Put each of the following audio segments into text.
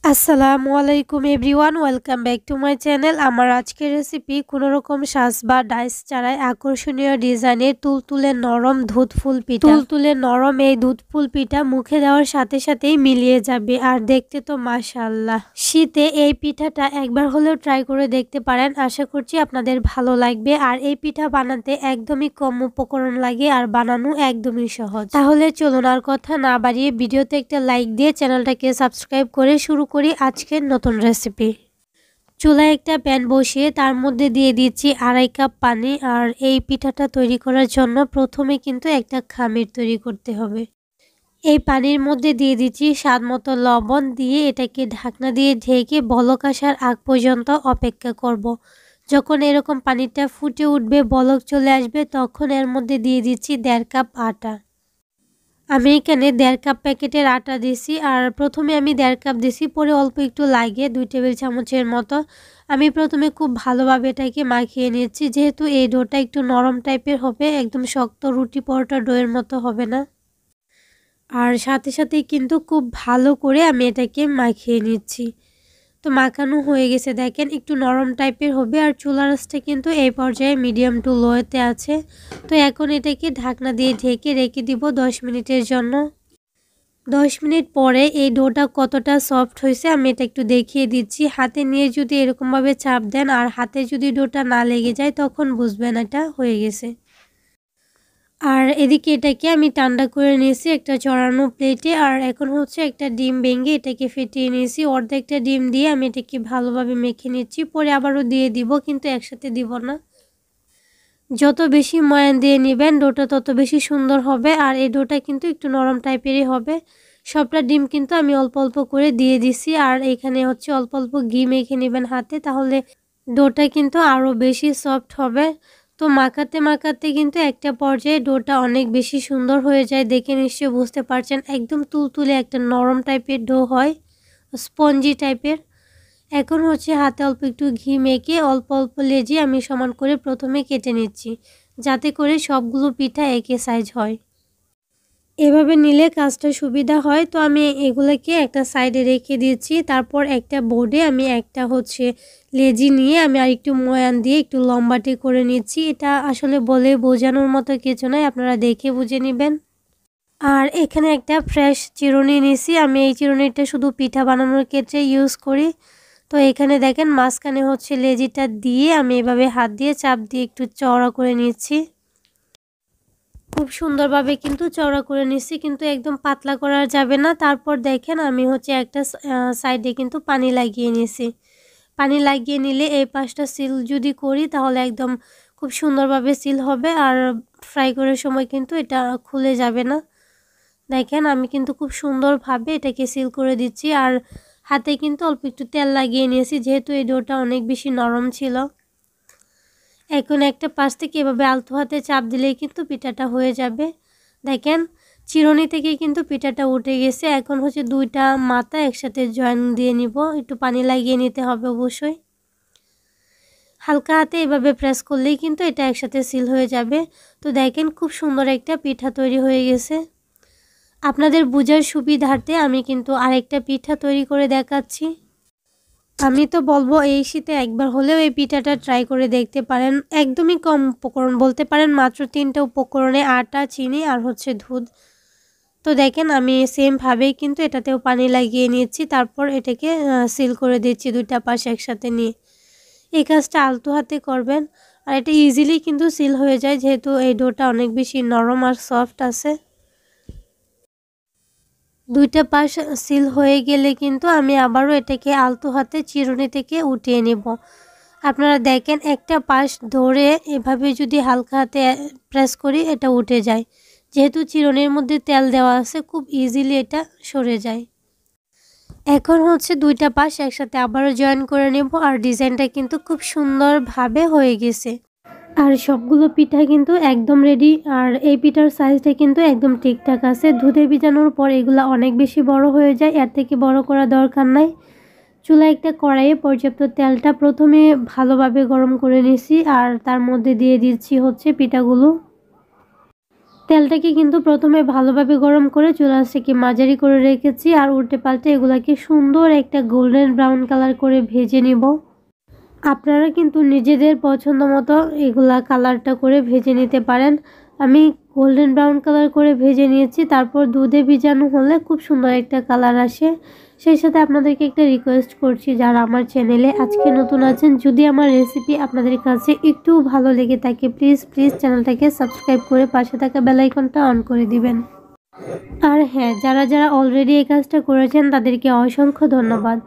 আসসালামু আলাইকুম everyone, welcome back to my channel. আমার আজকের রেসিপি কোনো রকম সাজ বা ডাইস ছাড়াই আকর্ষণীয় ডিজাইনের তুলতুলে নরম দুধ ফুল পিঠা। তুলতুলে নরম এই দুধ ফুল পিঠা মুখে দেওয়ার সাথে সাথেই মিলিয়ে যাবে, আর দেখতে তো মাশাআল্লাহ। শীতে এই পিঠাটা একবার হলেও ট্রাই করে দেখতে পারেন, আশা করছি আপনাদের ভালো লাগবে। আর এই পিঠা বানাতে একদমই কম উপকরণ লাগে আর বানানো একদমই সহজ। তাহলে চলুন আর কথা না বাড়িয়ে ভিডিওতে একটা লাইক দিয়ে চ্যানেলটাকে সাবস্ক্রাইব করে শুরু করি আজকের নতুন রেসিপি। চুলায় একটা প্যান বসিয়ে তার মধ্যে দিয়ে দিচ্ছি 2.5 কাপ পানি। আর এই পিঠাটা তৈরি করার জন্য প্রথমে কিন্তু একটা খামির তৈরি করতে হবে। এই পানির মধ্যে দিয়ে দিচ্ছি স্বাদ মতো লবণ, দিয়ে এটাকে ঢাকনা দিয়ে ঢেকে বলক আসার আগ পর্যন্ত অপেক্ষা করব। যখন এরকম পানিটা ফুটে উঠবে, বলক চলে আসবে, তখন এর মধ্যে দিয়ে দিচ্ছি 1.5 কাপ আটা। আমি এখানে 1.5 কাপ প্যাকেটের আটা দিছি। আর প্রথমে আমি 1.5 কাপ দিছি, পরে অল্প একটু লাগে 2 টেবিল চামচের মতো। আমি প্রথমে খুব ভালোভাবে এটাকে মাখিয়ে নিচ্ছি, যেহেতু এই ডোটা একটু নরম টাইপের হবে, একদম শক্ত রুটি পরোটা ডোয়ের মতো হবে না। আর সাথে সাথেই কিন্তু খুব ভালো করে আমি এটাকে মাখিয়ে নিচ্ছি। তো মাখানো হয়ে গেছে, দেখেন একটু নরম টাইপের হবে। আর চুলার আঁচটা কিন্তু এই পর্যায়ে মিডিয়াম টু লোতে আছে। তো এখন এটাকে ঢাকনা দিয়ে ঢেকে রেখে দিব 10 মিনিটের জন্য। 10 মিনিট পরে এই ডোটা কতটা সফট হয়েছে আমি এটা একটু দেখিয়ে দিচ্ছি। হাতে নিয়ে যদি এরকমভাবে চাপ দেন আর হাতে যদি ডোটা না লেগে যায়, তখন বুঝবেন এটা হয়ে গেছে। আর এদিকে এটাকে আমি ঠান্ডা করে নিয়েছি একটা চড়ানো প্লেটে। আর এখন হচ্ছে একটা ডিম ভেঙে এটাকে ফেটিয়ে নিয়েছি। অর্ধেকটা ডিম দিয়ে আমি এটাকে ভালোভাবে মেখে নিচ্ছি, পরে আবারও দিয়ে দিব, কিন্তু একসাথে দিব না। যত বেশি ময়ান দিয়ে নেবেন ডোটা তত বেশি সুন্দর হবে। আর এই ডোটা কিন্তু একটু নরম টাইপেরই হবে। সবটা ডিম কিন্তু আমি অল্প অল্প করে দিয়ে দিছি। আর এখানে হচ্ছে অল্প অল্প ঘি মেখে নেবেন হাতে, তাহলে ডোটা কিন্তু আরও বেশি সফট হবে। তো মাখাতে মাখাতে কিন্তু একটা পর্যায়ে ডোটা অনেক বেশি সুন্দর হয়ে যায়, দেখে নিশ্চয়ই বুঝতে পারছেন। একদম তুলতুলে একটা নরম টাইপের ডো হয়, স্পঞ্জি টাইপের। এখন হচ্ছে হাতে অল্প একটু ঘি মেখে অল্প অল্প লেজে আমি সমান করে প্রথমে কেটে নিচ্ছি, যাতে করে সবগুলো পিঠা একই সাইজ হয়। এভাবে নিলে কাজটা সুবিধা হয়। তো আমি এগুলোকে একটা সাইডে রেখে দিচ্ছি। তারপর একটা বোর্ডে আমি একটা হচ্ছে লেজি নিয়ে আমি আর একটু ময়ান দিয়ে একটু লম্বাটে করে নিচ্ছি। এটা আসলে বলে বোঝানোর মতো কিছু নয়, আপনারা দেখে বুঝে নেবেন। আর এখানে একটা ফ্রেশ চিরুনি নিয়েছি। আমি এই চিরুনিটা শুধু পিঠা বানানোর ক্ষেত্রে ইউজ করি। তো এখানে দেখেন মাঝখানে হচ্ছে লেজিটা দিয়ে আমি এভাবে হাত দিয়ে চাপ দিয়ে একটু চওড়া করে নিচ্ছি। খুব সুন্দরভাবে কিন্তু চওড়া করে নিচ্ছি, কিন্তু একদম পাতলা করা যাবে না। তারপর দেখেন আমি হচ্ছে একটা সাইডে কিন্তু পানি লাগিয়ে নিয়েছি। পানি লাগিয়ে নিলে এই পাশটা সিল যদি করি, তাহলে একদম খুব সুন্দরভাবে সিল হবে। আর ফ্রাই করার সময় কিন্তু এটা খুলে যাবে না। দেখেন আমি কিন্তু খুব সুন্দরভাবে এটাকে সিল করে দিচ্ছি। আর হাতে কিন্তু অল্প একটু তেল লাগিয়ে নিয়েছি, যেহেতু এই ডোটা অনেক বেশি নরম ছিল। এখন একটা পাশ থেকে এভাবে আলতো হাতে চাপ দিলেই কিন্তু পিঠাটা হয়ে যাবে। দেখেন চিরুনি থেকে কিন্তু পিঠাটা উঠে গেছে। এখন হচ্ছে দুইটা মাথা একসাথে জয়েন দিয়ে নিব, একটু পানি লাগিয়ে নিতে হবে অবশ্যই। হালকা হাতে এভাবে প্রেস করলেই কিন্তু এটা একসাথে সিল হয়ে যাবে। তো দেখেন খুব সুন্দর একটা পিঠা তৈরি হয়ে গেছে। আপনাদের বোঝার সুবিধার্থে আমি কিন্তু আরেকটা পিঠা তৈরি করে দেখাচ্ছি। আমি তো বলবো এই শীতে একবার হলেও এই পিঠাটা ট্রাই করে দেখতে পারেন। একদমই কম উপকরণ বলতে পারেন, মাত্র 3টা উপকরণে আটা, চিনি আর হচ্ছে দুধ। তো দেখেন আমি সেমভাবেই কিন্তু এটাতেও পানি লাগিয়ে নিয়েছি। তারপর এটাকে সিল করে দিচ্ছি দুইটা পাশ একসাথে নিয়ে। এই কাজটা আলতো হাতে করবেন। আর এটা ইজিলি কিন্তু সিল হয়ে যায়, যেহেতু এই ডোটা অনেক বেশি নরম আর সফট আছে। দুইটা পাশ সিল হয়ে গেলে কিন্তু আমি আবারও এটাকে আলতো হাতে চিরুনি থেকে উঠিয়ে নেব। আপনারা দেখেন একটা পাশ ধরে এভাবে যদি হালকা হাতে প্রেস করি, এটা উঠে যায়। যেহেতু চিরুনির মধ্যে তেল দেওয়া আছে, খুব ইজিলি এটা সরে যায়। এখন হচ্ছে দুইটা পাশ একসাথে আবারও জয়েন করে নেব। আর ডিজাইনটা কিন্তু খুব সুন্দরভাবে হয়ে গেছে। আর সবগুলো পিঠা কিন্তু একদম রেডি। আর এই পিঠার সাইজটা কিন্তু একদম ঠিকঠাক আছে। দুধে ভিজানোর পর এগুলো অনেক বেশি বড় হয়ে যায়, এর থেকে বড় করা দরকার নাই। চুলায় একটা কড়াইয়ে পর্যাপ্ত তেলটা প্রথমে ভালোভাবে গরম করে নিয়েছি। আর তার মধ্যে দিয়ে দিচ্ছি হচ্ছে পিঠাগুলো। তেলটাকে কিন্তু প্রথমে ভালোভাবে গরম করে চুলা থেকে মাঝারি করে রেখেছি আর উল্টে পাল্টে এগুলাকে সুন্দর একটা গোল্ডেন ব্রাউন কালার করে ভেজে নিব। আপনারা কিন্তু নিজেদের পছন্দ মতো এগুলা কালারটা করে ভেজে নিতে পারেন। আমি গোল্ডেন ব্রাউন কালার করে ভেজে নিয়েছি। তারপর দুধে ভিজানো হলে খুব সুন্দর একটা কালার আসে। সেই সাথে আপনাদেরকে একটা রিকোয়েস্ট করছি, যারা আমার চ্যানেলে আজকে নতুন আছেন, যদি আমার রেসিপি আপনাদের কাছে একটু ভালো লেগে থাকে প্লিজ চ্যানেলটাকে সাবস্ক্রাইব করে পাশে থাকা বেল আইকনটা অন করে দিবেন। আর হ্যাঁ, যারা অলরেডি এই কাজটা করেছেন তাদেরকে অসংখ্য ধন্যবাদ।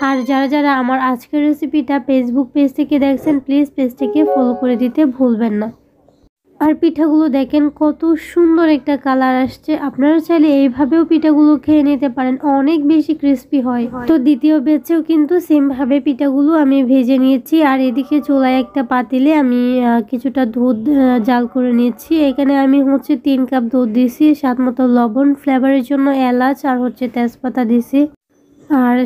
আর যারা আমার আজকের রেসিপিটা ফেসবুক পেজ থেকে দেখছেন প্লিজ পেজটাকে ফলো করে দিতে ভুলবেন না। আর পিঠাগুলো দেখেন কত সুন্দর একটা কালার আসছে। আপনারা চাইলে এইভাবেও পিঠাগুলো খেয়ে নিতে পারেন, অনেক বেশি ক্রিস্পি হয়। তো দ্বিতীয় ব্যাচেও কিন্তু সেম ভাবে পিঠাগুলো আমি ভেজে নিয়েছি। আর এদিকে চুলায় একটা পাতিলে আমি কিছুটা দুধ জাল করে নিয়েছি। এখানে আমি 3 কাপ দুধ দিছি, স্বাদ মতো লবণ, ফ্লেভারের জন্য এলাচ আর তেজপাতা দিছি। আর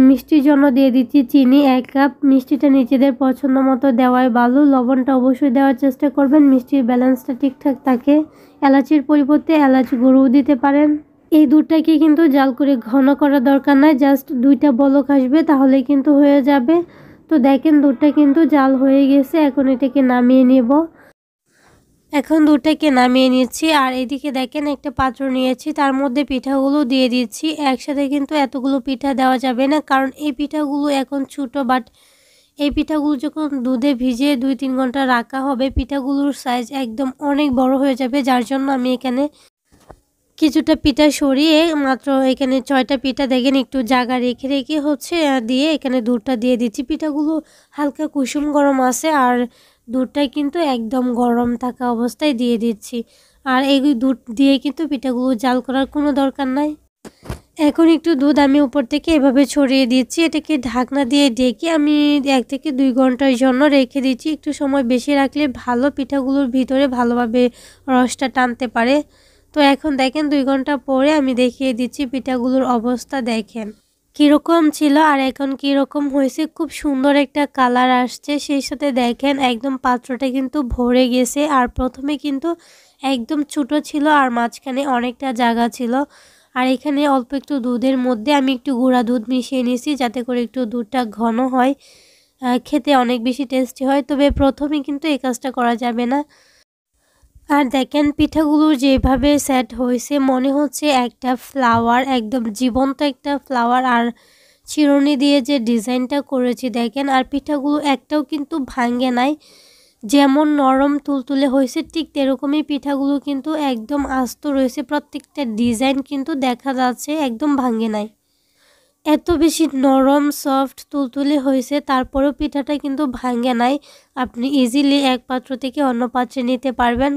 মিষ্টির জন্য দিয়ে দিচ্ছি চিনি 1 কাপ। মিষ্টিটা নিজেদের পছন্দ মতো দেওয়াই ভালো। লবণটা অবশ্যই দেওয়ার চেষ্টা করবেন, মিষ্টির ব্যালেন্সটা ঠিকঠাক থাকে। এলাচির পরিবর্তে এলাচ গুঁড়োও দিতে পারেন। এই দুধটাকে কিন্তু জাল করে ঘন করার দরকার নাই, জাস্ট 2টা বলক আসবে তাহলেই কিন্তু হয়ে যাবে। তো দেখেন দুধটা কিন্তু জাল হয়ে গেছে, এখন এটাকে নামিয়ে নেব। এখন দুধটাকে নামিয়ে নিচ্ছি। আর এদিকে দেখেন একটা পাত্র নিয়েছি, তার মধ্যে পিঠাগুলো দিয়ে দিচ্ছি। একসাথে কিন্তু এতগুলো পিঠা দেওয়া যাবে না, কারণ এই পিঠাগুলো এখন ছোটো, বাট এই পিঠাগুলো যখন দুধে ভিজিয়ে 2-3 ঘন্টা রাখা হবে পিঠাগুলোর সাইজ একদম অনেক বড় হয়ে যাবে। যার জন্য আমি এখানে কিছুটা পিঠা সরিয়ে মাত্র এখানে 6টা পিঠা দেখেন একটু জায়গা রেখে দিয়ে এখানে দুধটা দিয়ে দিচ্ছি। পিঠাগুলো হালকা কুসুম গরম আছে আর দুধটা কিন্তু একদম গরম থাকা অবস্থায় দিয়ে দিচ্ছি। আর এই দুধ দিয়ে কিন্তু পিঠাগুলো জাল করার কোনো দরকার নাই। এখন একটু দুধ আমি উপর থেকে এভাবে ছড়িয়ে দিচ্ছি। এটাকে ঢাকনা দিয়ে ঢেকে আমি 1 থেকে 2 ঘন্টার জন্য রেখে দিচ্ছি। একটু সময় বেশি রাখলে ভালো, পিঠাগুলোর ভিতরে ভালোভাবে রসটা টানতে পারে। তো এখন দেখেন 2 ঘন্টা পরে আমি দেখিয়ে দিচ্ছি পিঠাগুলোর অবস্থা দেখেন কীরকম ছিল আর এখন কীরকম হয়েছে। খুব সুন্দর একটা কালার আসছে। সেই সাথে দেখেন একদম পাত্রটা কিন্তু ভরে গেছে। আর প্রথমে কিন্তু একদম ছোট ছিল আর মাঝখানে অনেকটা জায়গা ছিল। আর এখানে অল্প একটু দুধের মধ্যে আমি একটু গুঁড়া দুধ মিশিয়ে নিয়েছি, যাতে করে একটু দুধটা ঘন হয়, খেতে অনেক বেশি টেস্টি হয়। তবে প্রথমে কিন্তু এই কাজটা করা যাবে না। আর দেখেন পিঠাগুলো যেভাবে সেট হয়েছে মনে হচ্ছে একটা ফ্লাওয়ার, একদম জীবন্ত একটা ফ্লাওয়ার। আর চিরুনি দিয়ে যে ডিজাইনটা করেছি দেখেন, আর পিঠাগুলো একটাও কিন্তু ভাঙে নাই। যেমন নরম তুলতুলে হয়েছে ঠিক তেরকমই পিঠাগুলো কিন্তু একদম আস্ত রয়েছে। প্রত্যেকটা ডিজাইন কিন্তু দেখা যাচ্ছে একদম ভাঙে নাই। এত বেশি নরম সফট তুলতুলে হয়েছে, তারপরেও পিঠাটা কিন্তু ভাঙে নাই। আপনি ইজিলি এক পাত্র থেকে অন্য পাত্রে নিতে পারবেন,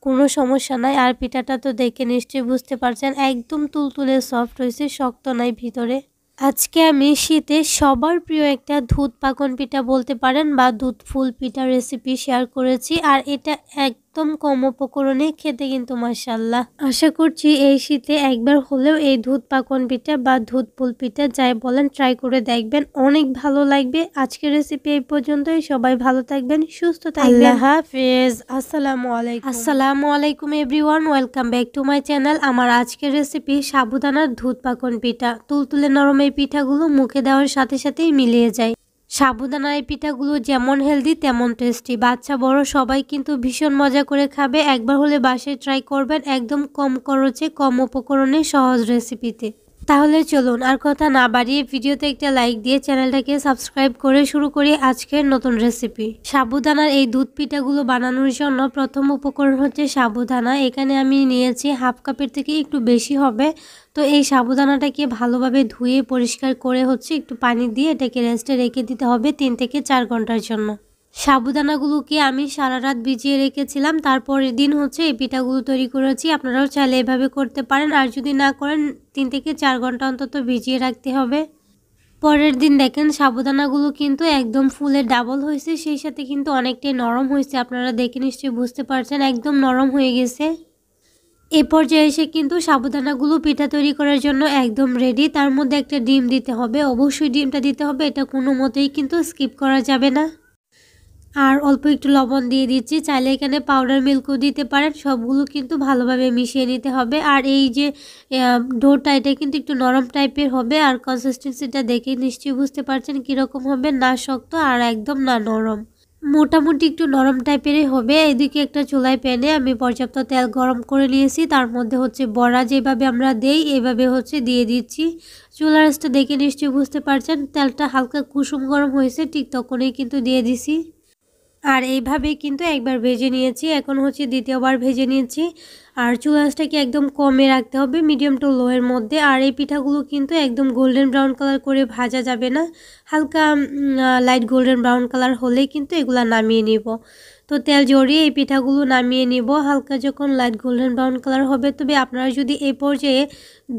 কোনো সমস্যা নাই। আর পিঠাটা তো দেখে নিশ্চয়ই বুঝতে পারছেন একদম তুলতুলে সফট হয়েছে, শক্ত নাই ভিতরে। আজকে আমি শীতে সবার প্রিয় একটা দুধ পাকন পিঠা বলতে পারেন বা দুধ ফুল পিঠা রেসিপি শেয়ার করেছি। আর এটা একদম কম উপকরণে খেতে কিন্তু মাশাআল্লাহ। আশা করছি এই শীতে একবার হলেও এই দুধ পাকন পিঠা বা দুধ ফুল পিঠা যাই বলেন ট্রাই করে দেখবেন, অনেক ভালো লাগবে। আজকের রেসিপি এই পর্যন্তই। সবাই ভালো থাকবেন, সুস্থ থাকবেন। আল্লাহ হাফেজ। আসসালামু আলাইকুম everyone, welcome back to my channel. আমার আজকের রেসিপি সাবুদানার দুধ পাকন পিঠা। তুলতুলে নরম এই পিঠাগুলো মুখে দেওয়ার সাথে সাথেই মিলিয়ে যায়। সাবুদানার এই পিঠাগুলো যেমন হেলদি তেমন টেস্টি। বাচ্চা বড় সবাই কিন্তু ভীষণ মজা করে খাবে। একবার হলে বাসায় ট্রাই করবেন, একদম কম খরচে কম উপকরণে সহজ রেসিপিতে। তাহলে চলুন আর কথা না বাড়িয়ে ভিডিওতে একটা লাইক দিয়ে চ্যানেলটাকে সাবস্ক্রাইব করে শুরু করি আজকের নতুন রেসিপি। সাবুদানার এই দুধ পিঠাগুলো বানানোর জন্য প্রথম উপকরণ হচ্ছে সাবুদানা। এখানে আমি নিয়েছি 1/2 কাপের থেকে একটু বেশি হবে। তো এই সাবুদানাটাকে ভালোভাবে ধুয়ে পরিষ্কার করে একটু পানি দিয়ে এটাকে রেস্টে রেখে দিতে হবে 3 থেকে 4 ঘন্টার জন্য। সাবুদানাগুলোকে আমি সারা রাত ভিজিয়ে রেখেছিলাম, তারপরের দিন এই পিঠাগুলো তৈরি করেছি। আপনারাও চাইলে এভাবে করতে পারেন, আর যদি না করেন 3 থেকে 4 ঘন্টা অন্তত ভিজিয়ে রাখতে হবে। পরের দিন দেখেন সাবুদানাগুলো কিন্তু একদম ফুলে ডাবল হয়েছে, সেই সাথে কিন্তু অনেকটাই নরম হয়েছে। আপনারা দেখে নিশ্চয়ই বুঝতে পারছেন একদম নরম হয়ে গেছে। এই পর্যায়ে এসে কিন্তু সাবুদানাগুলো পিঠা তৈরি করার জন্য একদম রেডি। তার মধ্যে একটা ডিম দিতে হবে, অবশ্যই ডিমটা দিতে হবে, এটা কোনো মতেই কিন্তু স্কিপ করা যাবে না। আর অল্প একটু লবণ দিয়ে দিচ্ছি, চাইলে এখানে পাউডার মিল্কও দিতে পারেন। সবগুলো কিন্তু ভালোভাবে মিশিয়ে নিতে হবে। আর এই যে ডোটা এটা কিন্তু একটু নরম টাইপের হবে, আর কনসিস্টেন্সিটা দেখে নিশ্চয়ই বুঝতে পারছেন কীরকম হবে, না শক্ত আর একদম না নরম, মোটামুটি একটু নরম টাইপেরই হবে। এদিকে একটা চুলায় প্যানে আমি পর্যাপ্ত তেল গরম করে নিয়েছি, তার মধ্যে হচ্ছে বড়া যেভাবে আমরা দেই এইভাবে হচ্ছে দিয়ে দিচ্ছি। চুলার আঁচটা দেখে নিশ্চয়ই বুঝতে পারছেন তেলটা হালকা কুসুম গরম হয়েছে, ঠিক তখনই কিন্তু দিয়ে দিছি। আর এইভাবেই কিন্তু একবার ভেজে নিয়েছি, এখন হচ্ছে দ্বিতীয়বার ভেজে নিয়েছি। আর চুলা আঁচটাকে একদম কমে রাখতে হবে, মিডিয়াম টু লো এর মধ্যে। আর এই পিঠাগুলো কিন্তু একদম গোল্ডেন ব্রাউন কালার করে ভাজা যাবে না, হালকা লাইট গোল্ডেন ব্রাউন কালার হলেই কিন্তু এগুলা নামিয়ে নিব। তো তেল জড়িয়ে এই পিঠাগুলো নামিয়ে নিব হালকা যখন লাইট গোল্ডেন ব্রাউন কালার হবে। তবে আপনারা যদি এই পর্যায়ে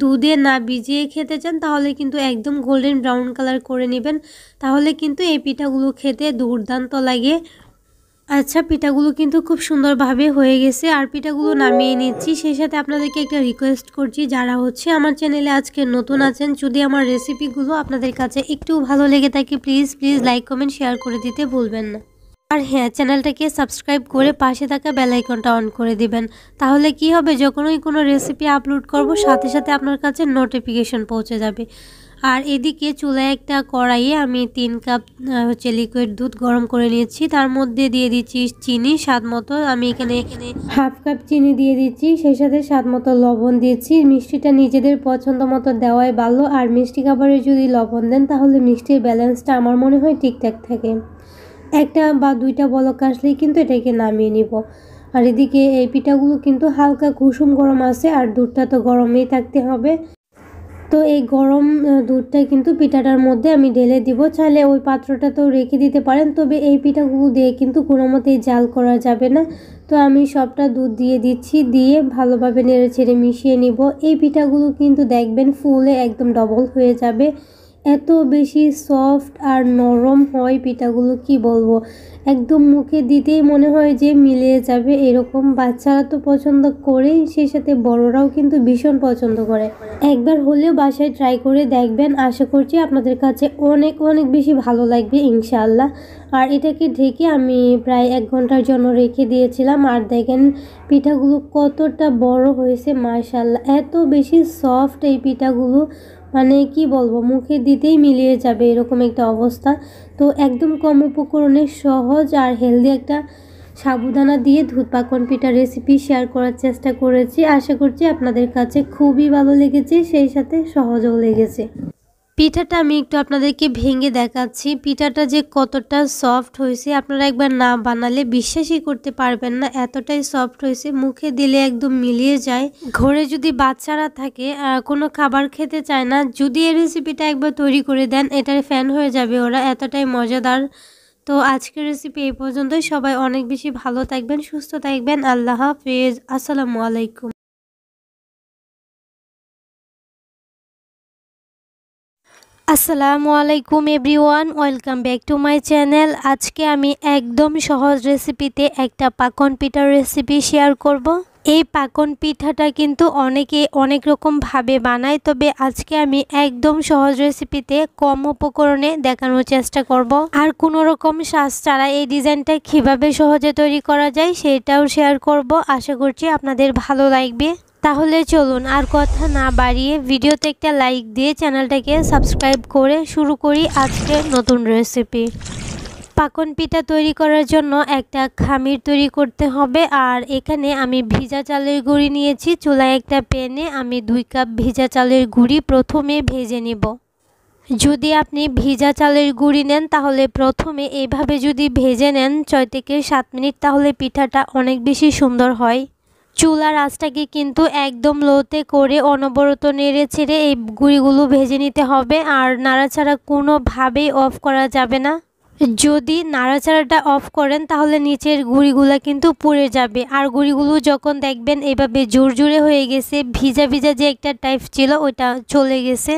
দুধে না ভিজিয়ে খেতে চান তাহলে কিন্তু একদম গোল্ডেন ব্রাউন কালার করে নেবেন, তাহলে কিন্তু এই পিঠাগুলো খেতে দুর্দান্ত লাগে। আচ্ছা, পিঠাগুলো কিন্তু খুব সুন্দরভাবে হয়ে গেছে, আর পিঠাগুলো নামিয়ে নিচ্ছি। সেই সাথে আপনাদেরকে একটা রিকোয়েস্ট করছি, যারা হচ্ছে আমার চ্যানেলে আজকে নতুন আছেন, যদি আমার রেসিপিগুলো আপনাদের কাছে একটু ভালো লেগে থাকে প্লিজ লাইক কমেন্ট শেয়ার করে দিতে ভুলবেন না। আর হ্যাঁ, চ্যানেলটাকে সাবস্ক্রাইব করে পাশে থাকা বেল আইকনটা অন করে দিবেন, তাহলে কি হবে যখনই কোনো রেসিপি আপলোড করব সাথে সাথে আপনার কাছে নোটিফিকেশন পৌঁছে যাবে। আর এদিকে চুলায় একটা কড়াইয়ে আমি 3 কাপ হচ্ছে লিকুইড দুধ গরম করে নিয়েছি, তার মধ্যে দিয়ে দিচ্ছি চিনি স্বাদ মতো। আমি এখানে হাফ কাপ চিনি দিয়ে দিচ্ছি, সেই সাথে স্বাদ মতো লবণ দিয়েছি। মিষ্টিটা নিজেদের পছন্দ মতো দেওয়াই ভালো, আর মিষ্টি খাবারে যদি লবণ দেন তাহলে মিষ্টির ব্যালেন্সটা আমার মনে হয় ঠিকঠাক থাকে। একটা বা দুইটা বলক আসলেই কিন্তু এটাকে নামিয়ে নিব। আর এদিকে এই পিঠাগুলো কিন্তু হালকা কুসুম গরম আছে, আর দুধটা তো গরমেই থাকতে হবে। তো এই গরম দুধটা কিন্তু পিঠাটার মধ্যে আমি ঢেলে দিব, চাইলে ওই পাত্রটা তো রেখে দিতে পারেন, তবে এই পিঠাগুলো দিয়ে কিন্তু কোনো মতেই জাল করা যাবে না। তো আমি সবটা দুধ দিয়ে দিচ্ছি, দিয়ে ভালোভাবে নেড়ে ছেড়ে মিশিয়ে নিব। এই পিঠাগুলো কিন্তু দেখবেন ফুলে একদম ডবল হয়ে যাবে, এত বেশি সফট আর নরম হয় পিঠাগুলো, কি বলবো, একদম মুখে দিতেই মনে হয় যে মিলিয়ে যাবে এরকম। বাচ্চারা তো পছন্দ করেই, সেই সাথে বড়রাও কিন্তু ভীষণ পছন্দ করে। একবার হলেও বাসায় ট্রাই করে দেখবেন, আশা করছি আপনাদের কাছে অনেক অনেক বেশি ভালো লাগবে ইনশাআল্লাহ। আর এটাকে ঢেকে আমি প্রায় 1 ঘন্টার জন্য রেখে দিয়েছিলাম, আর দেখেন পিঠাগুলো কতটা বড় হয়েছে মাশাআল্লাহ, এত বেশি সফট এই পিঠাগুলো, মানে কি বলবো, মুখে দিতেই মিলিয়ে যাবে এরকম একটা অবস্থা। তো একদম কম উপকরণে সহজ আর হেলদি একটা সাবুদানা দিয়ে দুধ পাকন পিঠা রেসিপি শেয়ার করার চেষ্টা করেছি, আশা করছি আপনাদের কাছে খুবই ভালো লেগেছে, সেই সাথে সহজও লেগেছে। পিঠাটা আমি একটু আপনাদেরকে ভেঙে দেখাচ্ছি, পিঠাটা যে কতটা সফট হয়েছে আপনারা একবার না বানালে বিশ্বাসই করতে পারবেন না, এতটাই সফট হয়েছে, মুখে দিলে একদম মিলিয়ে যায়। ঘরে যদি বাচ্চারা থাকে কোনো খাবার খেতে চায় না, যদি এই রেসিপিটা একবার তৈরি করে দেন এটার ফ্যান হয়ে যাবে ওরা, এতটাই মজাদার। তো আজকের রেসিপি এই পর্যন্তই, সবাই অনেক বেশি ভালো থাকবেন, সুস্থ থাকবেন, আল্লাহ হাফেজ, আসসালামু আলাইকুম। আসসালামু আলাইকুম everyone, welcome back to my channel. আজকে আমি একদম সহজ রেসিপিতে একটা পাকন পিঠার রেসিপি শেয়ার করব। এই পাকন পিঠাটা কিন্তু অনেকে অনেক রকমভাবে বানায়, তবে আজকে আমি একদম সহজ রেসিপিতে কম উপকরণে দেখানোর চেষ্টা করব। আর কোনো রকম সাজ ছাড়া এই ডিজাইনটা কীভাবে সহজে তৈরি করা যায় সেটাও শেয়ার করব, আশা করছি আপনাদের ভালো লাগবে। তাহলে চলুন আর কথা না বাড়িয়ে ভিডিওতে একটা লাইক দিয়ে চ্যানেলটাকে সাবস্ক্রাইব করে শুরু করি আজকের নতুন রেসিপি। পাকন পিঠা তৈরি করার জন্য একটা খামির তৈরি করতে হবে, আর এখানে আমি ভিজা চালের গুঁড়ি নিয়েছি। চুলায় একটা প্যানে আমি 2 কাপ ভিজা চালের গুঁড়ি প্রথমে ভেজে নেব। যদি আপনি ভিজা চালের গুঁড়ি নেন তাহলে প্রথমে এইভাবে যদি ভেজে নেন 6 থেকে 7 মিনিট, তাহলে পিঠাটা অনেক বেশি সুন্দর হয়। চুলার আঁচটাকে কিন্তু একদম লোতে করে অনবরত নেড়ে ছেড়ে এই গুঁড়িগুলো ভেজে নিতে হবে, আর নাড়াচাড়া কোনোভাবেই অফ করা যাবে না। যদি নাড়াচাড়াটা অফ করেন তাহলে নিচের গুঁড়িগুলো কিন্তু পুড়ে যাবে। আর গুঁড়িগুলো যখন দেখবেন এভাবে জোরজোরে হয়ে গেছে, ভিজা ভিজা যে একটা টাইপ ছিল ওইটা চলে গেছে,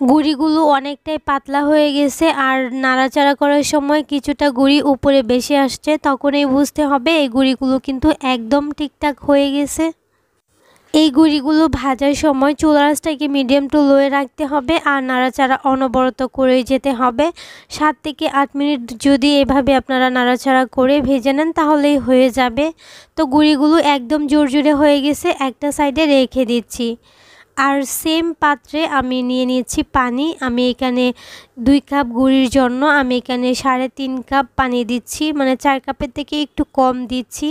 গুঁড়িগুলো অনেকটাই পাতলা হয়ে গেছে, আর নাড়াচাড়া করার সময় কিছুটা গুঁড়ি উপরে বেশি আসছে, তখনই বুঝতে হবে এই গুঁড়িগুলো কিন্তু একদম ঠিকঠাক হয়ে গেছে। এই গুঁড়িগুলো ভাজার সময় চুলার আঁচটাকে মিডিয়াম টু লোয়ে রাখতে হবে আর নাড়াচাড়া অনবরত করে যেতে হবে। 7 থেকে 8 মিনিট যদি এভাবে আপনারা নাড়াচাড়া করে ভেজে নেন তাহলেই হয়ে যাবে। তো গুঁড়িগুলো একদম জোরজোরে হয়ে গেছে, একটা সাইডে রেখে দিচ্ছি। আর সেম পাত্রে আমি নিয়ে নিয়েছি পানি। আমি এখানে 2 কাপ গুঁড়ির জন্য আমি এখানে 3.5 কাপ পানি দিচ্ছি, মানে 4 কাপের থেকে একটু কম দিচ্ছি।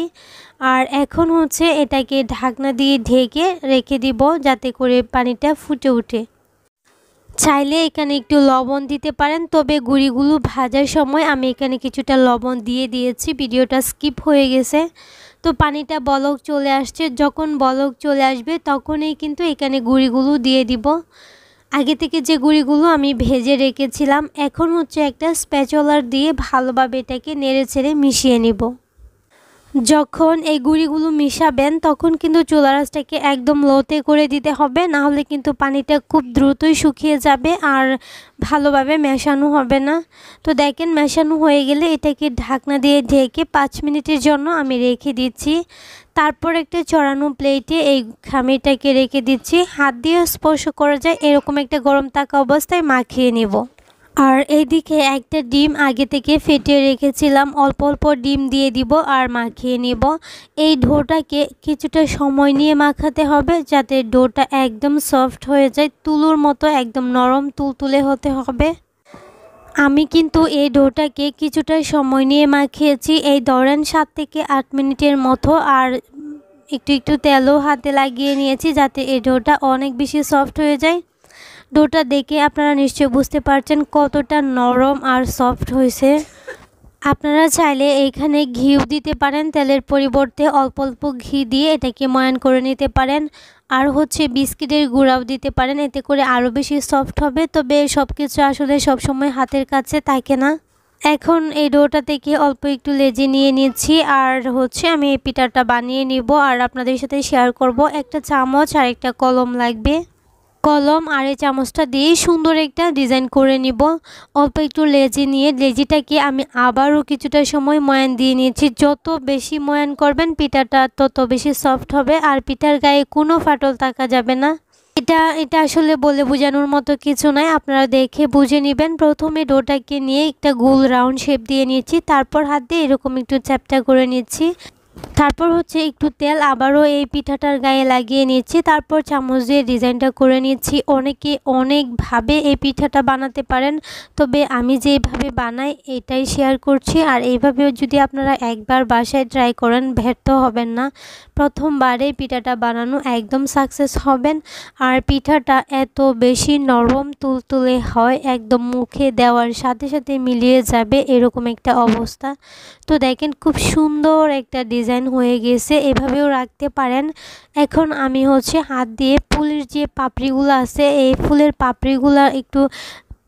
আর এখন হচ্ছে এটাকে ঢাকনা দিয়ে ঢেকে রেখে দিব যাতে করে পানিটা ফুটে ওঠে। চাইলে এখানে একটু লবণ দিতে পারেন, তবে গুঁড়িগুলো ভাজার সময় আমি এখানে কিছুটা লবণ দিয়ে দিয়েছি, ভিডিওটা স্কিপ হয়ে গেছে। তো পানিটা বলক চলে আসছে, যখন বলক চলে আসবে তখনই কিন্তু এখানে গুঁড়িগুলো দিয়ে দিব। আগে থেকে যে গুঁড়িগুলো আমি ভেজে রেখেছিলাম, এখন হচ্ছে একটা স্প্যাচুলার দিয়ে ভালোভাবে এটাকে নেড়েচেড়ে মিশিয়ে নিব। যখন এই গুঁড়িগুলো মিশাবেন তখন কিন্তু চুলার আঁচটাকে একদম লোতে করে দিতে হবে, না হলে কিন্তু পানিটা খুব দ্রুতই শুকিয়ে যাবে আর ভালোভাবে মেশানো হবে না। তো দেখেন মেশানো হয়ে গেলে এটাকে ঢাকনা দিয়ে ঢেকে 5 মিনিটের জন্য আমি রেখে দিচ্ছি। তারপর একটা চড়ানো প্লেটে এই খামিরটাকে রেখে দিচ্ছি, হাত দিয়ে স্পর্শ করা যায় এরকম একটা গরম থাকা অবস্থায় মাখিয়ে নেব। আর এইদিকে একটা ডিম আগে থেকে ফেটিয়ে রেখেছিলাম, অল্প অল্প ডিম দিয়ে দিব আর মাখিয়ে নিব। এই ডোটাকে কিছুটা সময় নিয়ে মাখাতে হবে যাতে ডোটা একদম সফট হয়ে যায়, তুলোর মতো একদম নরম তুলতুলে হতে হবে। আমি কিন্তু এই ডোটাকে কিছুটা সময় নিয়ে মাখিয়েছি, এই ধরেন 7 থেকে 8 মিনিটের মতো। আর একটু একটু তেলও হাতে লাগিয়ে নিয়েছি যাতে এই ডোটা অনেক বেশি সফট হয়ে যায়। ডোটা দেখে আপনারা নিশ্চয়ই বুঝতে পারছেন কতটা নরম আর সফট হয়েছে। আপনারা চাইলে এইখানে ঘিও দিতে পারেন, তেলের পরিবর্তে অল্প অল্প ঘি দিয়ে এটাকে ময়ান করে নিতে পারেন। আর হচ্ছে বিস্কিটের গুঁড়াও দিতে পারেন, এতে করে আরও বেশি সফট হবে। তবে সব কিছু আসলে সবসময় হাতের কাছে থাকে না। এখন এই ডোটা থেকে অল্প একটু লেজে নিয়ে নিচ্ছি আর হচ্ছে আমি এই পিঠাটা বানিয়ে নিব আর আপনাদের সাথে শেয়ার করব। একটা চামচ আর একটা কলম লাগবে, কলম আর এই চামচটা দিয়ে সুন্দর একটা ডিজাইন করে নিব। অল্প একটু লেজি নিয়ে লেজিটাকে আমি আবারও কিছুটা সময় ময়ান দিয়ে নিয়েছি। যত বেশি ময়ান করবেন পিঠাটা তত বেশি সফট হবে আর পিঠার গায়ে কোনো ফাটল থাকা যাবে না। এটা আসলে বলে বোঝানোর মতো কিছু নয়, আপনারা দেখে বুঝে নেবেন। প্রথমে ডোটাকে নিয়ে একটা গোল রাউন্ড শেপ দিয়ে নিয়েছি, তারপর হাত দিয়ে এরকম একটু চ্যাপটা করে নিচ্ছি। তারপর হচ্ছে একটু তেল আবারও এই পিঠাটার গায়ে লাগিয়ে নিচ্ছি, তারপর চামচ দিয়ে ডিজাইনটা করে নিচ্ছি। অনেকে অনেকভাবে এই পিঠাটা বানাতে পারেন, তবে আমি যেভাবে বানাই এটাই শেয়ার করছি। আর এইভাবেও যদি আপনারা একবার বাসায় ট্রাই করেন ব্যর্থ হবেন না, প্রথমবারে পিঠাটা বানানো একদম সাকসেস হবেন। আর পিঠাটা এত বেশি নরম তুলতুলে হয়, একদম মুখে দেওয়ার সাথে সাথে মিলিয়ে যাবে এরকম একটা অবস্থা। তো দেখেন খুব সুন্দর একটা ডিজাইন হয়ে গেছে, এভাবেও রাখতে পারেন। এখন আমি হচ্ছে হাত দিয়ে ফুলের যে পাপড়িগুলো আছে এই ফুলের পাপড়িগুলো একটু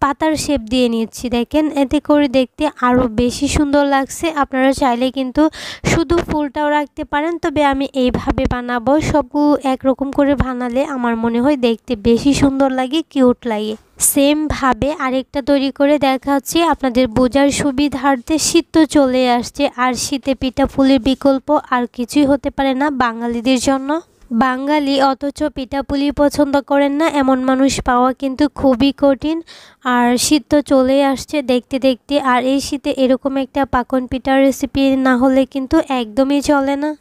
পাতার শেপ দিয়ে নিচ্ছি। দেখেন এতে করে দেখতে আরও বেশি সুন্দর লাগছে। আপনারা চাইলে কিন্তু শুধু ফুলটাও রাখতে পারেন, তবে আমি এইভাবে বানাবো। সবগুলো একরকম করে বানালে আমার মনে হয় দেখতে বেশি সুন্দর লাগে, কিউট লাগে। সেম ভাবে আরেকটা তৈরি করে দেখাচ্ছি আপনাদের বোঝার সুবিধার্থে। শীত তো চলে আসছে আর শীতে পিঠা পুলির বিকল্প আর কিছুই হতে পারে না বাঙালিদের জন্য। বাঙালি অথচ পিঠাপুলি পছন্দ করেন না এমন মানুষ পাওয়া কিন্তু খুবই কঠিন। আর শীত তো চলেই আসছে দেখতে দেখতে, আর এই শীতে এরকম একটা পাকন পিঠার রেসিপি না হলে কিন্তু একদমই চলে না।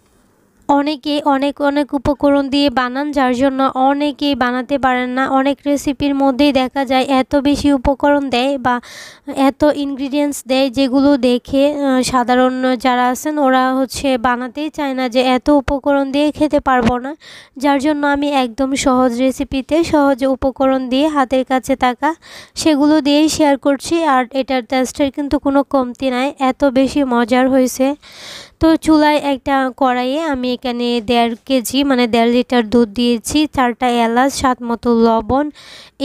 অনেকে অনেক অনেক উপকরণ দিয়ে বানান, যার জন্য অনেকেই বানাতে পারেন না। অনেক রেসিপির মধ্যেই দেখা যায় এত বেশি উপকরণ দেয় বা এত ইনগ্রিডিয়েন্টস দেয় যেগুলো দেখে সাধারণ যারা আছেন ওরা হচ্ছে বানাতেই চায় না, যে এত উপকরণ দিয়ে খেতে পারবো না। যার জন্য আমি একদম সহজ রেসিপিতে সহজ উপকরণ দিয়ে হাতের কাছে থাকা সেগুলো দিয়েই শেয়ার করছি। আর এটার টেস্টের কিন্তু কোনো কমতি নাই, এত বেশি মজার হয়েছে। তো চুলায় একটা কড়াইয়ে আমি এখানে 1.5 কেজি মানে 1.5 লিটার দুধ দিয়েছি, 4টা এলাচ, স্বাদ মতো লবণ,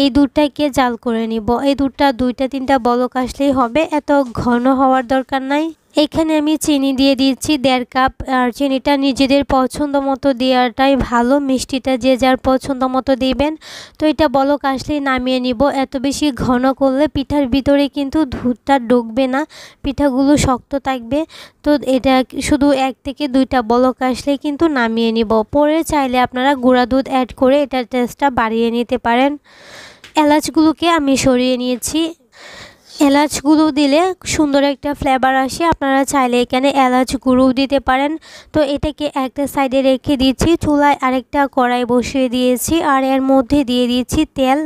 এই দুধটাকে জাল করে নিব। এই দুধটা 2টা 3টা বলক আসলেই হবে, এত ঘন হওয়ার দরকার নাই। এখানে আমি চিনি দিয়ে দিচ্ছি 1.5 কাপ। আর চিনিটা নিজেদের পছন্দ মতো দেওয়াটাই ভালো, মিষ্টিটা যে যার পছন্দ মতো দিবেন। তো এটা বলক আসলেই নামিয়ে নিব। এত বেশি ঘন করলে পিঠার ভিতরে কিন্তু দুধটা ঢুকবে না, পিঠাগুলো শক্ত থাকবে। তো এটা শুধু 1 থেকে 2টা বলক আসলেই কিন্তু নামিয়ে নিব। পরে চাইলে আপনারা গুঁড়া দুধ অ্যাড করে এটার টেস্টটা বাড়িয়ে নিতে পারেন। এলাচগুলোকে আমি সরিয়ে নিয়েছি। এলাচগুলো দিলে সুন্দর একটা ফ্লেভার আসে, আপনারা চাইলে এখানে এলাচ গুঁড়োও দিতে পারেন। তো এটাকে একটা সাইডে রেখে দিচ্ছি। চুলায় আরেকটা কড়াই বসিয়ে দিয়েছি আর এর মধ্যে দিয়ে দিচ্ছি তেল।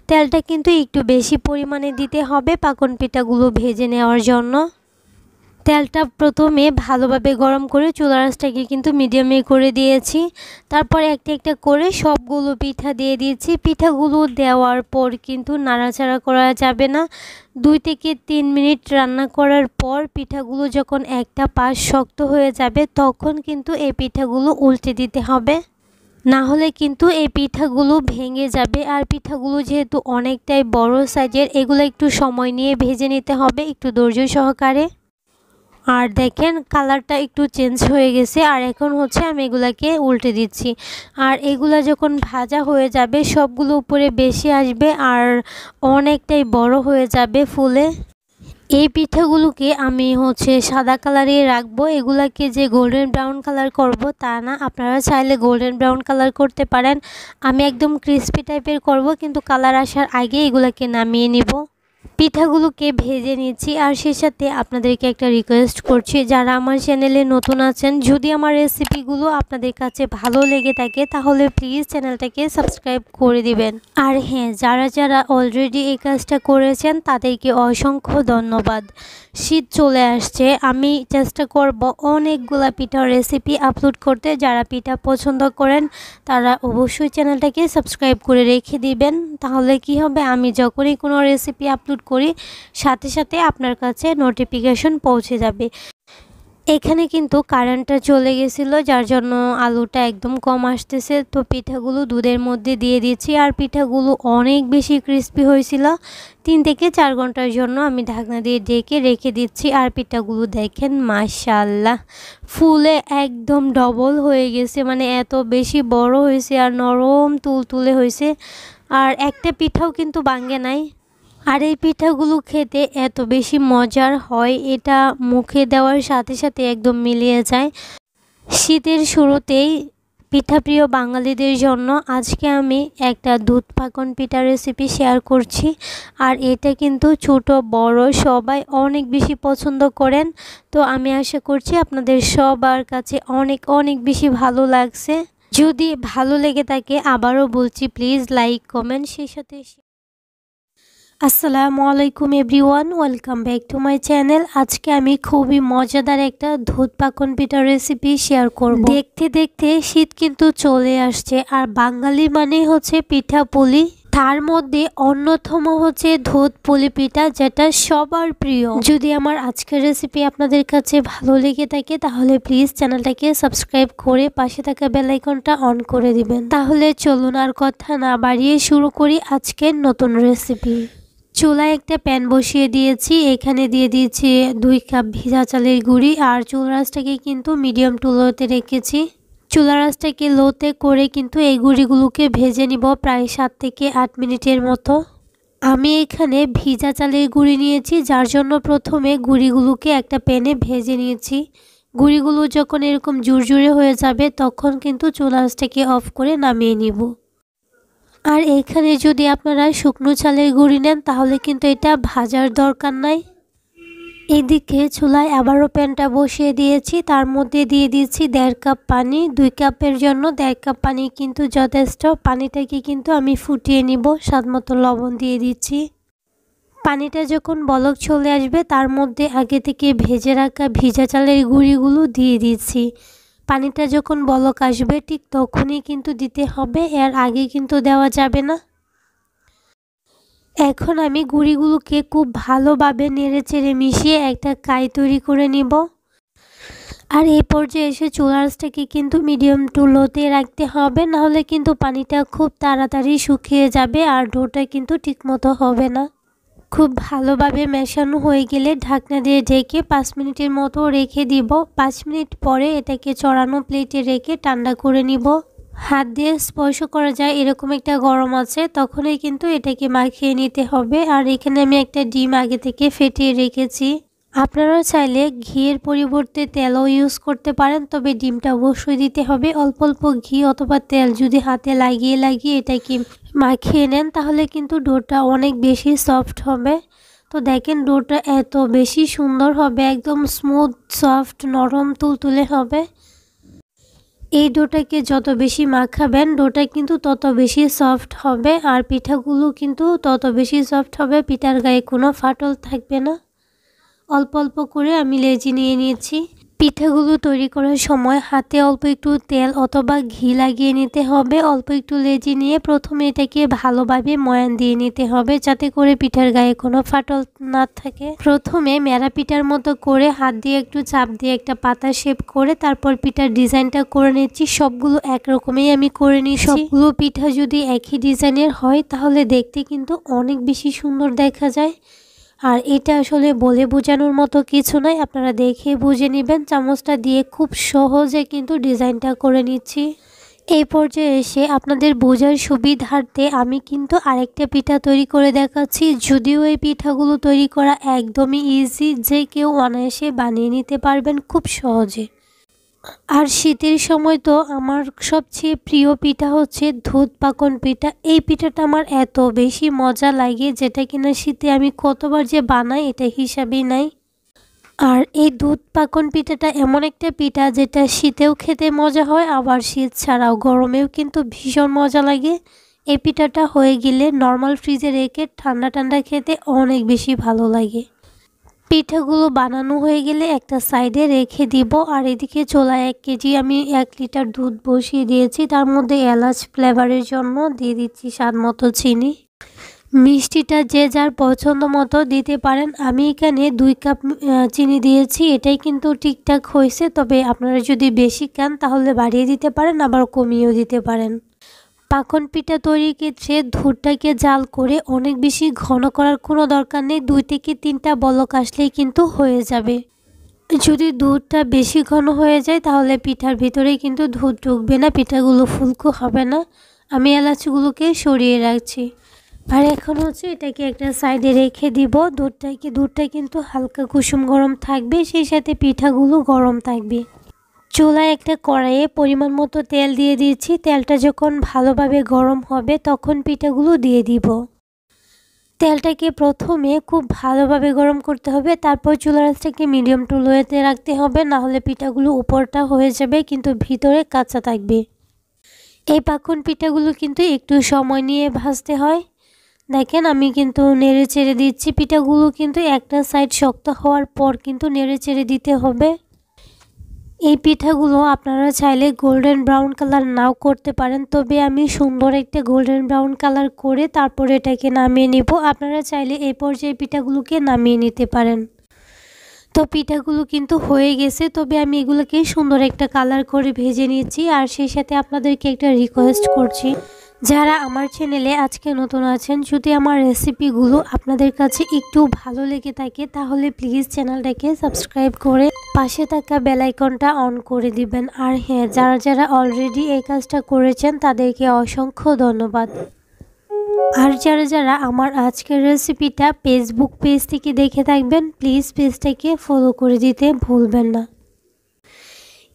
তেলটা কিন্তু একটু বেশি পরিমাণে দিতে হবে পাকন পিঠাগুলো ভেজে নেওয়ার জন্য। তেলটা প্রথমে ভালোভাবে গরম করে চুলার আঁচটাকে কিন্তু মিডিয়ামে করে দিয়েছি। তারপর একটা একটা করে সবগুলো পিঠা দিয়ে দিয়েছি। পিঠাগুলো দেওয়ার পর কিন্তু নাড়াচাড়া করা যাবে না। 2 থেকে 3 মিনিট রান্না করার পর পিঠাগুলো যখন একটা পাশ শক্ত হয়ে যাবে তখন কিন্তু এই পিঠাগুলো উল্টে দিতে হবে, না হলে কিন্তু এই পিঠাগুলো ভেঙে যাবে। আর পিঠাগুলো যেহেতু অনেকটাই বড় সাইজের, এগুলো একটু সময় নিয়ে ভেজে নিতে হবে, একটু ধৈর্য সহকারে। আর দেখেন কালারটা একটু চেঞ্জ হয়ে গেছে। আর এখন হচ্ছে আমি এগুলাকে উল্টে দিচ্ছি। আর এগুলা যখন ভাজা হয়ে যাবে সবগুলো উপরে বেশি আসবে আর অনেকটাই বড় হয়ে যাবে ফুলে। এই পিঠাগুলোকে আমি হচ্ছে সাদা কালারে রাখবো। এগুলাকে যে গোল্ডেন ব্রাউন কালার করব তা না, আপনারা চাইলে গোল্ডেন ব্রাউন কালার করতে পারেন। আমি একদম ক্রিস্পি টাইপের করব, কিন্তু কালার আসার আগে এগুলাকে নামিয়ে নিব। পিঠাগুলোকে ভেজে নিচ্ছি। আর সেই সাথে আপনাদেরকে একটা রিকোয়েস্ট করছি, যারা আমার চ্যানেলে নতুন আছেন, যদি আমার রেসিপিগুলো আপনাদের কাছে ভালো লেগে থাকে তাহলে প্লিজ চ্যানেলটাকে সাবস্ক্রাইব করে দিবেন। আর হ্যাঁ, যারা যারা অলরেডি এই কাজটা করেছেন তাদেরকে অসংখ্য ধন্যবাদ। শীত চলে আসছে, আমি চেষ্টা করব অনেকগুলা পিঠার রেসিপি আপলোড করতে। যারা পিঠা পছন্দ করেন তারা অবশ্যই চ্যানেলটাকে সাবস্ক্রাইব করে রেখে দিবেন। তাহলে কি হবে, আমি যখনই কোনো রেসিপি আপলোড করি সাথে সাথে আপনার কাছে নোটিফিকেশন পৌঁছে যাবে। এখানে কিন্তু কারেন্টটা চলে গেছিল, যার জন্য আলুটা একদম কম আসতেছে। তো পিঠাগুলো দুধের মধ্যে দিয়ে দিয়েছি। আর পিঠাগুলো অনেক বেশি ক্রিস্পি হয়েছিল। 3 থেকে 4 ঘন্টার জন্য আমি ঢাকনা দিয়ে ঢেকে রেখে দিচ্ছি। আর পিঠাগুলো দেখেন মাশাআল্লাহ ফুলে একদম ডবল হয়ে গেছে, মানে এত বেশি বড় হয়েছে আর নরম তুলতুলে হয়েছে। আর একটা পিঠাও কিন্তু ভাঙে নাই। আর এই পিঠাগুলো খেতে এত বেশি মজার হয়, এটা মুখে দেওয়ার সাথে সাথে একদম মিলিয়ে যায়। শীতের শুরুতেই পিঠাপ্রিয় বাঙালিদের জন্য আজকে আমি একটা দুধ পাকন পিঠা রেসিপি শেয়ার করছি। আর এটা কিন্তু ছোট বড় সবাই অনেক বেশি পছন্দ করেন। তো আমি আশা করছি আপনাদের সবার কাছে অনেক অনেক বেশি ভালো লাগছে। যদি ভালো লেগে থাকে আবারও বলছি, প্লিজ লাইক কমেন্ট সেই সাথে। আসসালামু আলাইকুম everyone, welcome back to my channel. আজকে আমি খুবই মজাদার একটা দুধ পাকন পিঠা রেসিপি শেয়ার করব। দেখতে দেখতে শীত কিন্তু চলে আসছে, আর বাঙালি মানে হচ্ছে পিঠা পুলি। তার মধ্যে অন্যতম হচ্ছে দুধ পুলি পিঠা, যেটা সবার প্রিয়। যদি আমার আজকের রেসিপি আপনাদের কাছে ভালো লেগে থাকে তাহলে প্লিজ চ্যানেলটাকে সাবস্ক্রাইব করে পাশে থাকা বেল আইকনটা অন করে দিবেন। তাহলে চলুন আর কথা না বাড়িয়ে শুরু করি আজকের নতুন রেসিপি। চুলায় একটা প্যান বসিয়ে দিয়েছি। এখানে দিয়ে দিয়েছি 2 কাপ ভিজা চালের গুঁড়ি। আর চুলার আঁচটাকে কিন্তু মিডিয়াম টু লোতে রেখেছি। চুলার আঁচটাকে লোতে করে কিন্তু এই গুঁড়িগুলোকে ভেজে নিব প্রায় 7 থেকে 8 মিনিটের মতো। আমি এখানে ভিজা চালের গুঁড়ি নিয়েছি, যার জন্য প্রথমে গুঁড়িগুলোকে একটা প্যানে ভেজে নিয়েছি। গুঁড়িগুলো যখন এরকম জুরজুরে হয়ে যাবে তখন কিন্তু চুলার আঁচটাকে অফ করে নামিয়ে নিব। আর এখানে যদি আপনারা শুকনো চালের গুঁড়ি নেন তাহলে কিন্তু এটা ভাজার দরকার নাই। এদিকে চুলায় আবারও প্যানটা বসিয়ে দিয়েছি, তার মধ্যে দিয়ে দিয়েছি 1.5 কাপ পানি। 2 কাপের জন্য 1.5 কাপ পানি কিন্তু যথেষ্ট। পানিটাকে কিন্তু আমি ফুটিয়ে নিব, স্বাদমতো লবণ দিয়ে দিচ্ছি। পানিটা যখন বলক চলে আসবে তার মধ্যে আগে থেকে ভেজে রাখা ভিজা চালের গুঁড়িগুলো দিয়ে দিচ্ছি। পানিটা যখন বলক আসবে ঠিক তখনই কিন্তু দিতে হবে, এর আগে কিন্তু দেওয়া যাবে না। এখন আমি গুঁড়িগুলোকে খুব ভালোভাবে নেড়েচেড়ে মিশিয়ে একটা কাই তৈরি করে নিব। আর এই পর্যায়ে এসে চুলার আঁচটাকে কিন্তু মিডিয়াম টু লোতে রাখতে হবে, নাহলে কিন্তু পানিটা খুব তাড়াতাড়ি শুকিয়ে যাবে আর ডোটা কিন্তু ঠিকমতো হবে না। খুব ভালোভাবে মেশানো হয়ে গেলে ঢাকনা দিয়ে ঢেকে 5 মিনিটের মতো রেখে দিব। 5 মিনিট পরে এটাকে চড়ানো প্লেটে রেখে ঠান্ডা করে নিব। হাত দিয়ে স্পর্শ করা যায় এরকম একটা গরম আছে, তখনই কিন্তু এটাকে মাখিয়ে নিতে হবে। আর এখানে আমি একটা ডিম আগে থেকে ফেটিয়ে রেখেছি। আপনারা চাইলে ঘিয়ের পরিবর্তে তেলও ইউজ করতে পারেন, তবে ডিমটা অবশ্যই দিতে হবে। অল্প অল্প ঘি অথবা তেল যদি হাতে লাগিয়ে এটাকে মাখিয়ে নেন তাহলে কিন্তু ডোটা অনেক বেশি সফট হবে। তো দেখেন ডোটা এত বেশি সুন্দর হবে, একদম স্মুথ সফট নরম তুলতুলে হবে। এই ডোটাকে যত বেশি মাখাবেন ডোটা কিন্তু তত বেশি সফট হবে, আর পিঠাগুলো কিন্তু তত বেশি সফট হবে। পিঠার গায়ে কোনো ফাটল থাকবে না। অল্প অল্প করে আমি লেচি নিয়ে নিয়েছি। পিঠাগুলো তৈরি করার সময় হাতে অল্প একটু তেল অথবা ঘি লাগিয়ে নিতে হবে। অল্প একটু লেচি নিয়ে প্রথমে এটাকে ভালোভাবে ময়ান দিয়ে নিতে হবে, যাতে করে পিঠার গায়ে কোনো ফাটল না থাকে। প্রথমে মেরা পিঠার মতো করে হাত দিয়ে একটু চাপ দিয়ে একটা পাতা শেপ করে তারপর পিঠার ডিজাইনটা করে নিচ্ছি। সবগুলো একরকমই আমি করে নিই। সবগুলো পিঠা যদি একই ডিজাইনের হয় তাহলে দেখতে কিন্তু অনেক বেশি সুন্দর দেখা যায়। আর এটা আসলে বলে বোঝানোর মতো কিছু নয়, আপনারা দেখে বুঝে নেবেন। চামচটা দিয়ে খুব সহজে কিন্তু ডিজাইনটা করে নিচ্ছি। এই পর্যায়ে এসে আপনাদের বোঝার সুবিধার্থে আমি কিন্তু আরেকটা পিঠা তৈরি করে দেখাচ্ছি। যদিও এই পিঠাগুলো তৈরি করা একদমই ইজি, যে কেউ অনায়াসে বানিয়ে নিতে পারবেন খুব সহজে। আর শীতের সময় তো আমার সবচেয়ে প্রিয় পিঠা হচ্ছে দুধ পাকন পিঠা। এই পিঠাটা আমার এত বেশি মজা লাগে, যেটা কিনা শীতে আমি কতবার যে বানাই এটা হিসাবেই নাই। আর এই দুধ পাকন পিঠাটা এমন একটা পিঠা যেটা শীতেও খেতে মজা হয়, আবার শীত ছাড়াও গরমেও কিন্তু ভীষণ মজা লাগে। এই পিঠাটা হয়ে গেলে নর্মাল ফ্রিজে রেখে ঠান্ডা ঠান্ডা খেতে অনেক বেশি ভালো লাগে। পিঠাগুলো বানানো হয়ে গেলে একটা সাইডে রেখে দিব। আর এদিকে চুলায় 1 কেজি আমি 1 লিটার দুধ বসিয়ে দিয়েছি। তার মধ্যে এলাচ ফ্লেভারের জন্য দিয়ে দিচ্ছি স্বাদ মতো চিনি। মিষ্টিটা যে যার পছন্দ মতো দিতে পারেন। আমি এখানে 2 কাপ চিনি দিয়েছি, এটাই কিন্তু ঠিকঠাক হয়েছে। তবে আপনারা যদি বেশি খান তাহলে বাড়িয়ে দিতে পারেন, আবার কমিয়েও দিতে পারেন। পাকন পিঠা তৈরির ক্ষেত্রে দুধটাকে জাল করে অনেক বেশি ঘন করার কোনো দরকার নেই। 2 থেকে 3টা বলক আসলেই কিন্তু হয়ে যাবে। যদি দুধটা বেশি ঘন হয়ে যায় তাহলে পিঠার ভিতরে কিন্তু দুধ ঢুকবে না, পিঠাগুলো ফুলকো হবে না। আমি এলাচগুলোকে সরিয়ে রাখছি। আর এখন হচ্ছে এটাকে একটা সাইডে রেখে দিব। দুধটা কিন্তু হালকা কুসুম গরম থাকবে, সেই সাথে পিঠাগুলো গরম থাকবে। চুলায় একটা কড়াইয়ে পরিমাণ মতো তেল দিয়ে দিয়েছি। তেলটা যখন ভালোভাবে গরম হবে তখন পিঠাগুলো দিয়ে দিব। তেলটাকে প্রথমে খুব ভালোভাবে গরম করতে হবে, তারপর চুলার আঁচটাকে মিডিয়াম টু লোতে রাখতে হবে, না হলে পিঠাগুলো উপরটা হয়ে যাবে কিন্তু ভিতরে কাঁচা থাকবে। এই পাকন পিঠাগুলো কিন্তু একটু সময় নিয়ে ভাজতে হয়। দেখেন আমি কিন্তু নেড়ে চেড়ে দিচ্ছি। পিঠাগুলো কিন্তু একটা সাইড শক্ত হওয়ার পর কিন্তু নেড়ে চেড়ে দিতে হবে। এই পিঠাগুলো আপনারা চাইলে গোল্ডেন ব্রাউন কালার নাও করতে পারেন, তবে আমি সুন্দর একটা গোল্ডেন ব্রাউন কালার করে তারপর এটাকে নামিয়ে নেব। আপনারা চাইলে এই পর্যায়ে পিঠাগুলোকে নামিয়ে নিতে পারেন। তো পিঠাগুলো কিন্তু হয়ে গেছে, তবে আমি এগুলোকে সুন্দর একটা কালার করে ভেজে নিয়েছি। আর সেই সাথে আপনাদেরকে একটা রিকোয়েস্ট করছি, যারা আমার চ্যানেলে আজকে নতুন আছেন, যদি আমার রেসিপিগুলো আপনাদের কাছে একটু ভালো লেগে থাকে তাহলে প্লিজ চ্যানেলটাকে সাবস্ক্রাইব করে পাশে থাকা বেল আইকনটা অন করে দিবেন। আর হ্যাঁ, যারা অলরেডি এই কাজটা করেছেন তাদেরকে অসংখ্য ধন্যবাদ। আর যারা আমার আজকের রেসিপিটা ফেসবুক পেজ থেকে দেখে থাকবেন প্লিজ পেজটাকে ফলো করে দিতে ভুলবেন না।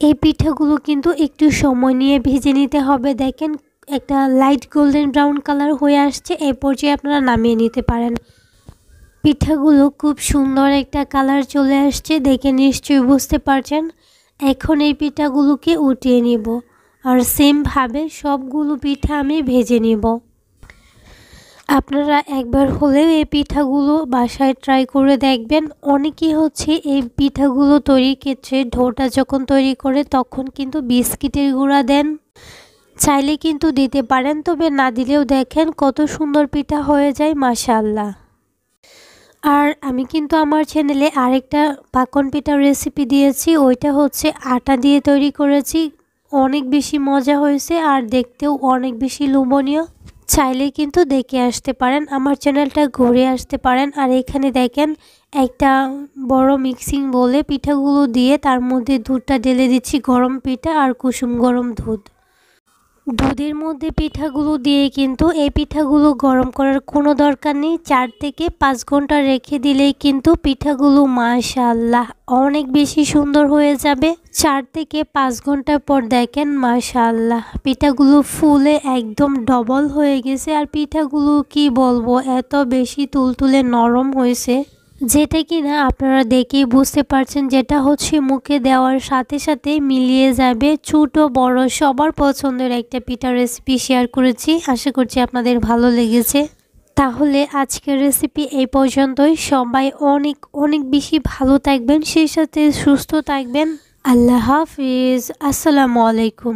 এই পিঠাগুলো কিন্তু একটু সময় নিয়ে ভেজে নিতে হবে। দেখেন একটা লাইট গোল্ডেন ব্রাউন কালার হয়ে আসছে, এই পর্যায়ে আপনারা নামিয়ে নিতে পারেন। পিঠাগুলো খুব সুন্দর একটা কালার চলে আসছে, দেখে নিশ্চয়ই বুঝতে পারছেন। এখন এই পিঠাগুলোকে উঠিয়ে নিব, আর সেমভাবে সবগুলো পিঠা আমি ভেজে নিব। আপনারা একবার হলেও এই পিঠাগুলো বাসায় ট্রাই করে দেখবেন। অনেকেই হচ্ছে এই পিঠাগুলো তৈরির ক্ষেত্রে ডোটা যখন তৈরি করে তখন কিন্তু বিস্কিটের গুঁড়া দেন, চাইলে কিন্তু দিতে পারেন, তবে না দিলেও দেখেন কত সুন্দর পিঠা হয়ে যায় মাশাআল্লাহ। আর আমি কিন্তু আমার চ্যানেলে আরেকটা পাকন পিঠার রেসিপি দিয়েছি, ওইটা হচ্ছে আটা দিয়ে তৈরি করেছি। অনেক বেশি মজা হয়েছে আর দেখতেও অনেক বেশি লোভনীয়। চাইলে কিন্তু দেখে আসতে পারেন, আমার চ্যানেলটা ঘুরে আসতে পারেন। আর এখানে দেখেন একটা বড় মিক্সিং বলে পিঠাগুলো দিয়ে তার মধ্যে দুধটা ঢেলে দিচ্ছি, গরম পিঠা আর কুসুম গরম দুধ। দুধের মধ্যে পিঠাগুলো দিয়ে কিন্তু এই পিঠাগুলো গরম করার কোনো দরকার নেই, 4 থেকে 5 ঘন্টা রেখে দিলেই কিন্তু পিঠাগুলো মাশাআল্লাহ অনেক বেশি সুন্দর হয়ে যাবে। 4 থেকে 5 ঘন্টা পর দেখেন মাশাআল্লাহ পিঠাগুলো ফুলে একদম ডবল হয়ে গেছে। আর পিঠাগুলো কি বলবো, এত বেশি তুলতুলে নরম হয়েছে যেটা কিনা আপনারা দেখেই বুঝতে পারছেন, যেটা হচ্ছে মুখে দেওয়ার সাথে সাথে মিলিয়ে যাবে। ছোট বড় সবার পছন্দের একটা পিঠা রেসিপি শেয়ার করেছি, আশা করছি আপনাদের ভালো লেগেছে। তাহলে আজকের রেসিপি এই পর্যন্তই। সবাই অনেক অনেক বেশি ভালো থাকবেন, সেই সাথে সুস্থ থাকবেন। আল্লাহ হাফিজ, আসসালামু আলাইকুম।